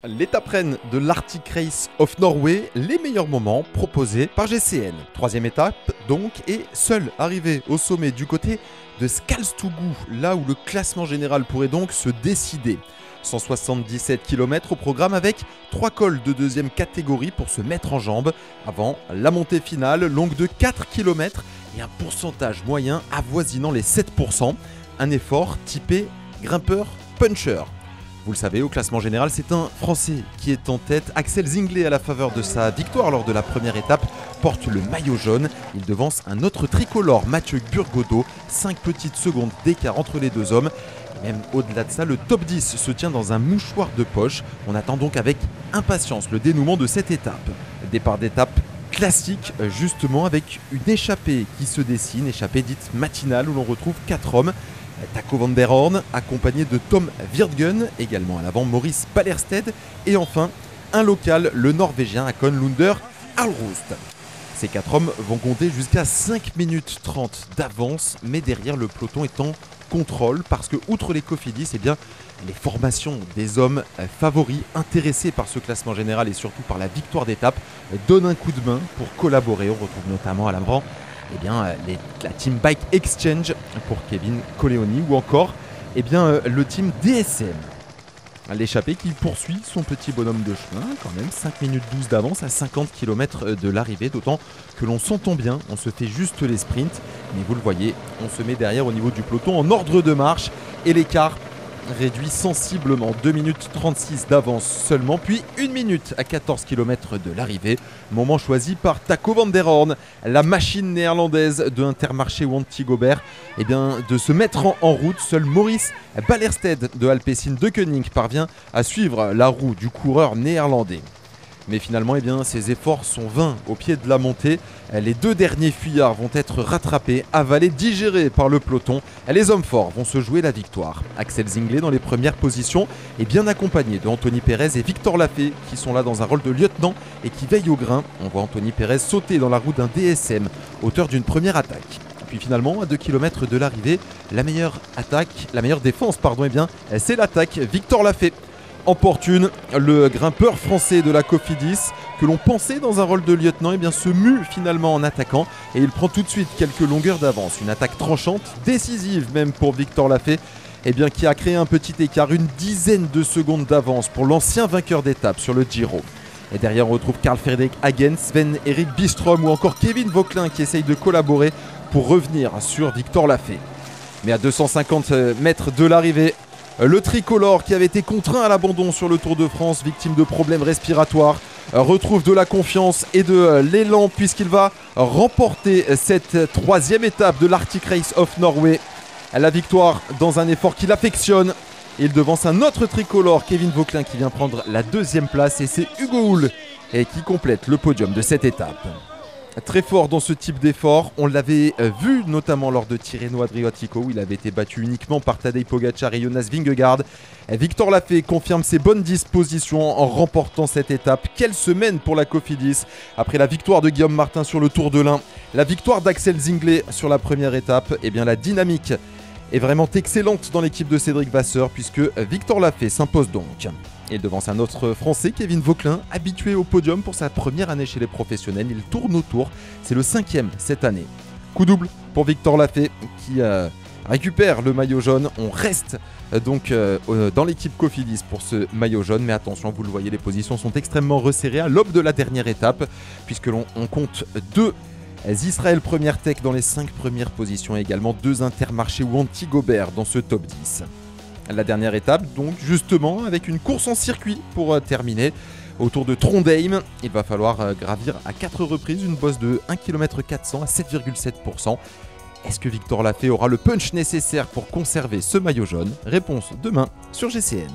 L'étape reine de l'Arctic Race of Norway, les meilleurs moments proposés par GCN. Troisième étape donc, et seul arrivé au sommet du côté de Skalstugu, là où le classement général pourrait donc se décider. 177 km au programme avec 3 cols de deuxième catégorie pour se mettre en jambes avant la montée finale longue de 4 km et un pourcentage moyen avoisinant les 7%. Un effort typé grimpeur-puncher. Vous le savez, au classement général, c'est un Français qui est en tête. Axel Zinglet, à la faveur de sa victoire lors de la première étape, porte le maillot jaune. Il devance un autre tricolore, Mathieu Burgodeau. 5 petites secondes d'écart entre les deux hommes. Et même au-delà de ça, le top 10 se tient dans un mouchoir de poche. On attend donc avec impatience le dénouement de cette étape. Départ d'étape classique, justement, avec une échappée qui se dessine, échappée dite matinale, où l'on retrouve 4 hommes. Taco van der Hoorn, accompagné de Tom Wirdgen, également à l'avant Maurice Ballersted, et enfin un local, le Norvégien Håkon Lunder Alrost. Ces 4 hommes vont compter jusqu'à 5 minutes 30 d'avance, mais derrière le peloton est en contrôle, parce que outre les Cofidis, les formations des hommes favoris intéressés par ce classement général et surtout par la victoire d'étape donnent un coup de main pour collaborer. On retrouve notamment à l'avant la Team Bike Exchange pour Kevin Colleoni ou encore le team DSM. L'échappée qui poursuit son petit bonhomme de chemin, quand même 5 minutes 12 d'avance à 50 km de l'arrivée, d'autant que l'on s'entend bien, on se fait juste les sprints, mais vous le voyez, on se met derrière au niveau du peloton en ordre de marche et l'écart réduit sensiblement, 2 minutes 36 d'avance seulement, puis 1 minute à 14 km de l'arrivée, moment choisi par Taco van der Hoorn, la machine néerlandaise de Intermarché Wanty-Gobert, de se mettre en route. Seul Maurice Ballersted de Alpecin de Koning parvient à suivre la roue du coureur néerlandais. Mais finalement, ces efforts sont vains au pied de la montée. Les 2 derniers fuyards vont être rattrapés, avalés, digérés par le peloton. Les hommes forts vont se jouer la victoire. Axel Zinglet dans les premières positions est bien accompagné de Anthony Perez et Victor Lafay qui sont là dans un rôle de lieutenant et qui veillent au grain. On voit Anthony Perez sauter dans la roue d'un DSM, auteur d'une première attaque. Puis finalement, à 2 km de l'arrivée, la meilleure défense, c'est l'attaque. Victor Lafay emporte le grimpeur français de la Cofidis, que l'on pensait dans un rôle de lieutenant, se mue finalement en attaquant et il prend tout de suite quelques longueurs d'avance. Une attaque tranchante, décisive même pour Victor Lafay, qui a créé un petit écart, une dizaine de secondes d'avance pour l'ancien vainqueur d'étape sur le Giro. Et derrière, on retrouve Carl Fredrik Hagen, Sven-Erik Byström ou encore Kevin Vauquelin qui essaye de collaborer pour revenir sur Victor Lafay. Mais à 250 mètres de l'arrivée, le tricolore qui avait été contraint à l'abandon sur le Tour de France, victime de problèmes respiratoires, retrouve de la confiance et de l'élan puisqu'il va remporter cette 3e étape de l'Arctic Race of Norway. La victoire dans un effort qu'il affectionne. Il devance un autre tricolore, Kevin Vauquelin, qui vient prendre la 2e place, et c'est Hugo Hull qui complète le podium de cette étape. Très fort dans ce type d'effort, on l'avait vu notamment lors de Tirreno Adriatico où il avait été battu uniquement par Tadej Pogačar et Jonas Vingegaard. Victor Lafay confirme ses bonnes dispositions en remportant cette étape. Quelle semaine pour la Cofidis après la victoire de Guillaume Martin sur le Tour de l'Ain, la victoire d'Axel Zinglet sur la première étape. La dynamique est vraiment excellente dans l'équipe de Cédric Vasseur puisque Victor Lafay s'impose donc. Et devant un autre Français, Kevin Vauquelin, habitué au podium pour sa première année chez les professionnels. Il tourne autour, c'est le 5e cette année. Coup double pour Victor Lafay qui récupère le maillot jaune. On reste donc dans l'équipe Cofidis pour ce maillot jaune. Mais attention, vous le voyez, les positions sont extrêmement resserrées à l'aube de la dernière étape puisque l'on compte 2 Israël Première Tech dans les 5 premières positions et également 2 Intermarché Wanty-Gobert dans ce top 10. La dernière étape, donc justement, avec une course en circuit pour terminer. Autour de Trondheim, il va falloir gravir à 4 reprises une bosse de 1 km 400 à 7,7%. Est-ce que Victor Lafay aura le punch nécessaire pour conserver ce maillot jaune? Réponse demain sur GCN.